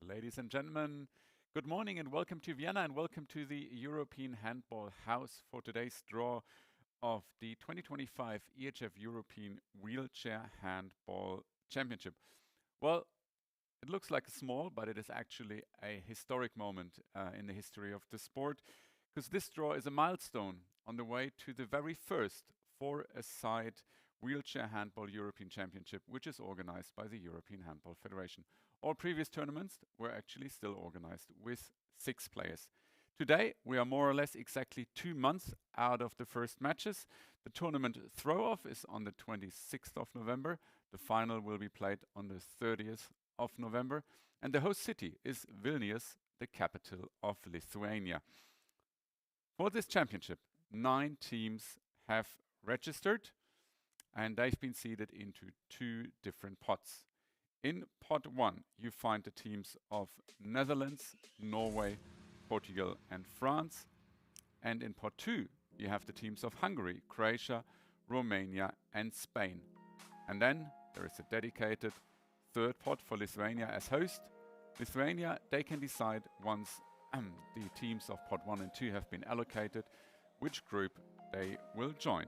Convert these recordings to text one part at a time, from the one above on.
Ladies and gentlemen, good morning and welcome to Vienna and welcome to the European Handball House for today's draw of the 2025 EHF European Wheelchair Handball Championship. Well, it looks like a small, but it is actually a historic moment in the history of the sport, because this draw is a milestone on the way to the very first four-a-side Wheelchair Handball European Championship, which is organized by the European Handball Federation. All previous tournaments were actually still organized with 6 players. Today, we are more or less exactly 2 months out of the first matches. The tournament throw-off is on the 26th of November. The final will be played on the 30th of November. And the host city is Vilnius, the capital of Lithuania. For this championship, 9 teams have registered, and they've been seeded into 2 different pots. In pot 1, you find the teams of Netherlands, Norway, Portugal and France. And in pot 2, you have the teams of Hungary, Croatia, Romania and Spain. And then there is a dedicated third pot for Lithuania as host. Lithuania, they can decide once the teams of pot 1 and 2 have been allocated, which group they will join.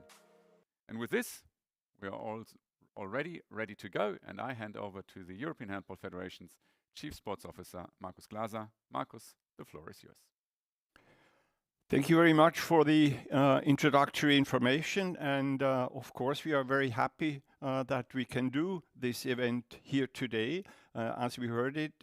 And with this, we are all already ready to go, and I hand over to the European Handball Federation's Chief Sports Officer, Markus Glaser. Markus, the floor is yours. Thank you very much for the introductory information, and of course we are very happy that we can do this event here today, as we heard it,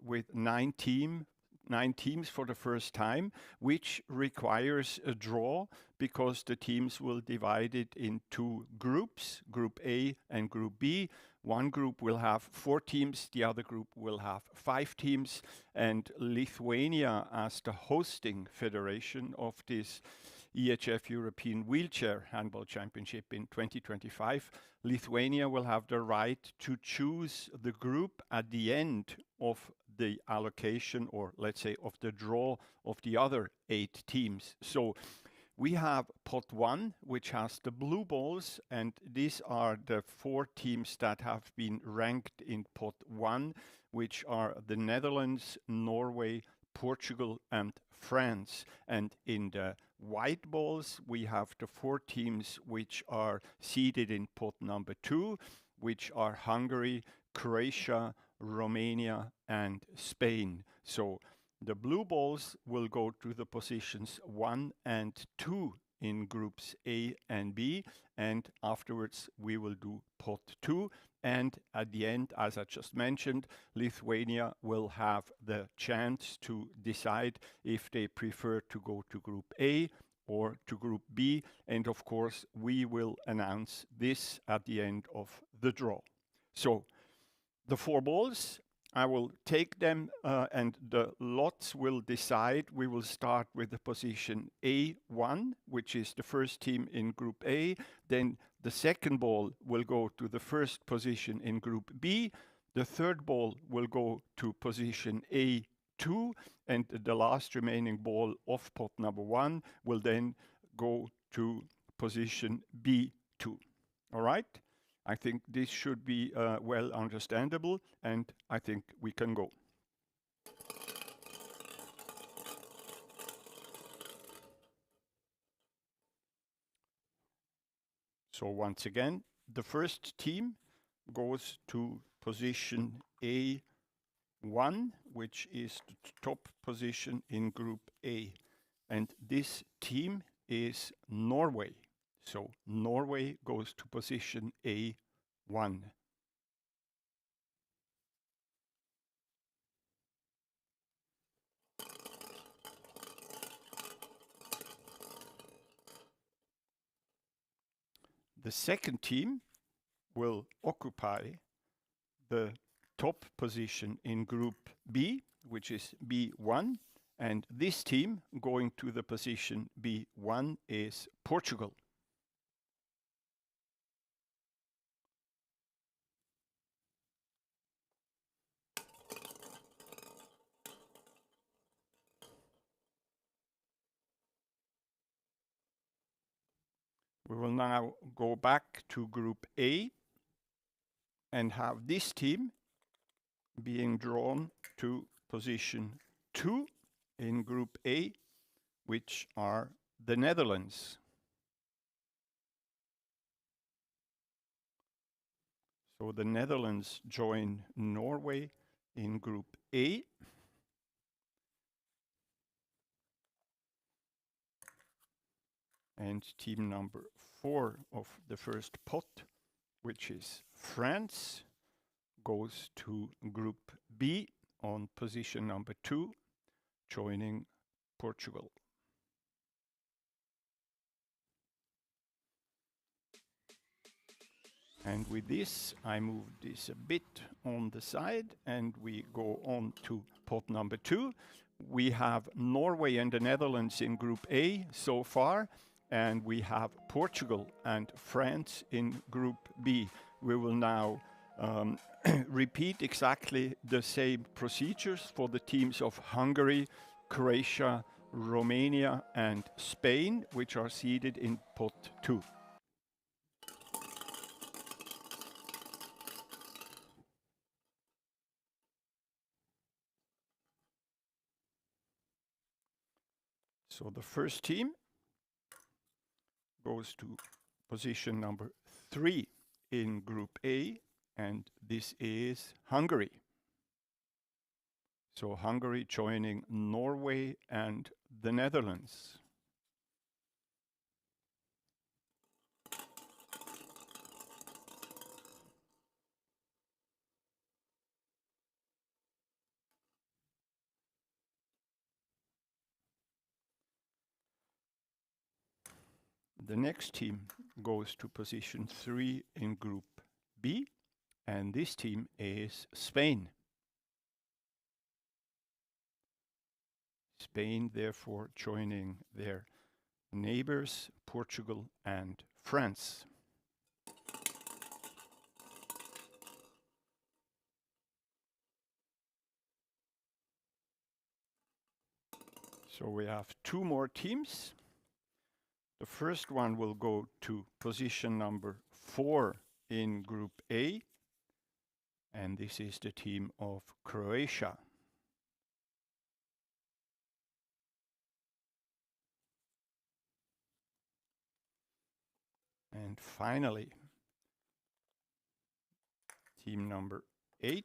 with 9 teams for the first time, which requires a draw because the teams will divide it in 2 groups, Group A and Group B. One group will have 4 teams, the other group will have 5 teams, and Lithuania, as the hosting federation of this EHF European Wheelchair Handball Championship in 2025, Lithuania will have the right to choose the group at the end of the allocation, or let's say of the draw of the other 8 teams. So we have pot 1, which has the blue balls, and these are the 4 teams that have been ranked in pot 1, which are the Netherlands, Norway, Portugal, and France. And in the white balls, we have the 4 teams which are seeded in pot number 2, which are Hungary, Croatia, Romania, and Spain. So the blue balls will go to the positions 1 and 2 in groups A and B, and afterwards we will do pot 2. And at the end, as I just mentioned, Lithuania will have the chance to decide if they prefer to go to group A or to group B. And of course, we will announce this at the end of the draw. So the 4 balls, I will take them and the lots will decide. We will start with the position A1, which is the first team in group A. Then the second ball will go to the first position in group B. The third ball will go to position A2, and the last remaining ball of pot number 1 will then go to position B2. All right? I think this should be well understandable, and I think we can go. So once again, the first team goes to position A1, which is the top position in group A. And this team is Norway. So Norway goes to position A1. The second team will occupy the top position in group B, which is B1. And this team going to the position B1 is Portugal. We will now go back to group A and have this team being drawn to position 2 in group A, which are the Netherlands. So the Netherlands join Norway in group A. And team number 4 of the first pot, which is France, goes to group B on position number 2, joining Portugal. And with this, I move this a bit on the side and we go on to pot number 2. We have Norway and the Netherlands in group A so far, and we have Portugal and France in group B. We will now repeat exactly the same procedures for the teams of Hungary, Croatia, Romania, and Spain, which are seeded in pot 2. So the first team goes to position number 3 in group A, and this is Hungary. So Hungary joining Norway and the Netherlands. The next team goes to position 3 in group B, and this team is Spain. Spain therefore joining their neighbors, Portugal and France. So we have two more teams. The first one will go to position number 4 in Group A, and this is the team of Croatia. And finally, team number 8,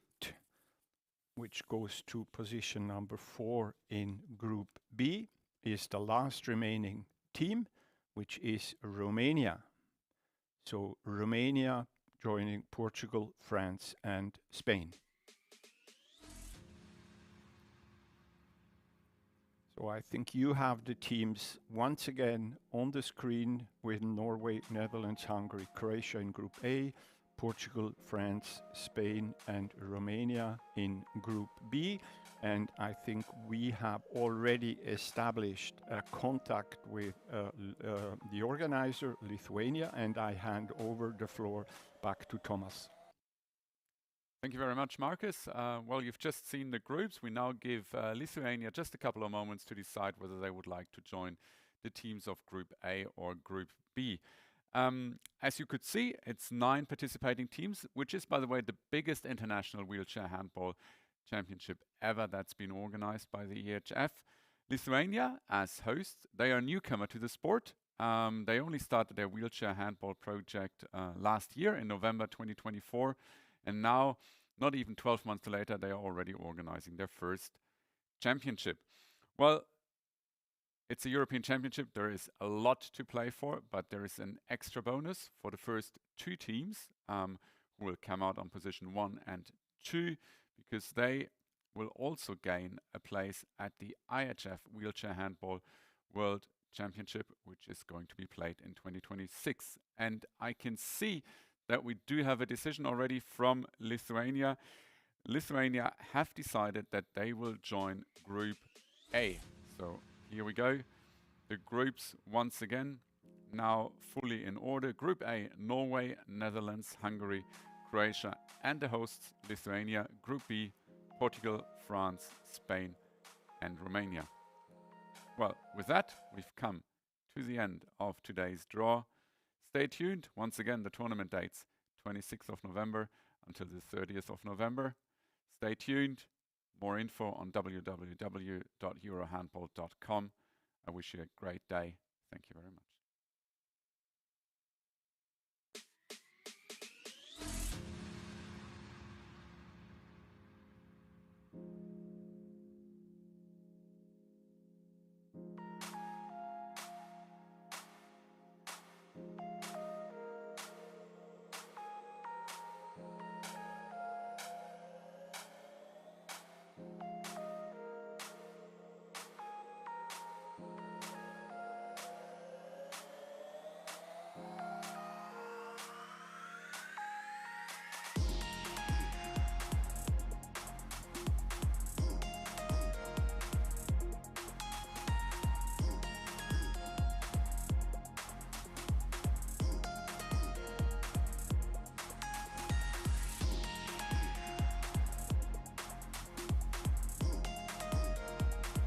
which goes to position number 4 in Group B, is the last remaining team, which is Romania. So Romania joining Portugal, France and Spain. So I think you have the teams once again on the screen with Norway, Netherlands, Hungary, Croatia in Group A, Portugal, France, Spain and Romania in Group B. And I think we have already established a contact with the organizer, Lithuania, and I hand over the floor back to Thomas. Thank you very much, Marcus. Well, you've just seen the groups. We now give Lithuania just a couple of moments to decide whether they would like to join the teams of Group A or Group B. As you could see, it's 9 participating teams, which is, by the way, the biggest international wheelchair handball championship ever that's been organized by the EHF. Lithuania, as hosts, they are a newcomer to the sport. They only started their wheelchair handball project last year in November 2024. And now, not even 12 months later, they are already organizing their first championship. Well, it's a European championship. There is a lot to play for, but there is an extra bonus for the first 2 teams who will come out on position 1 and 2, because they will also gain a place at the EHF Wheelchair Handball World Championship, which is going to be played in 2026. And I can see that we do have a decision already from Lithuania. Lithuania have decided that they will join Group A. So here we go. The groups once again now fully in order. Group A, Norway, Netherlands, Hungary, Croatia and the hosts Lithuania. Group B, Portugal, France, Spain and Romania. Well, with that, we've come to the end of today's draw. Stay tuned. Once again, the tournament dates 26th of November until the 30th of November. Stay tuned. More info on www.eurohandball.com. I wish you a great day. Thank you very much.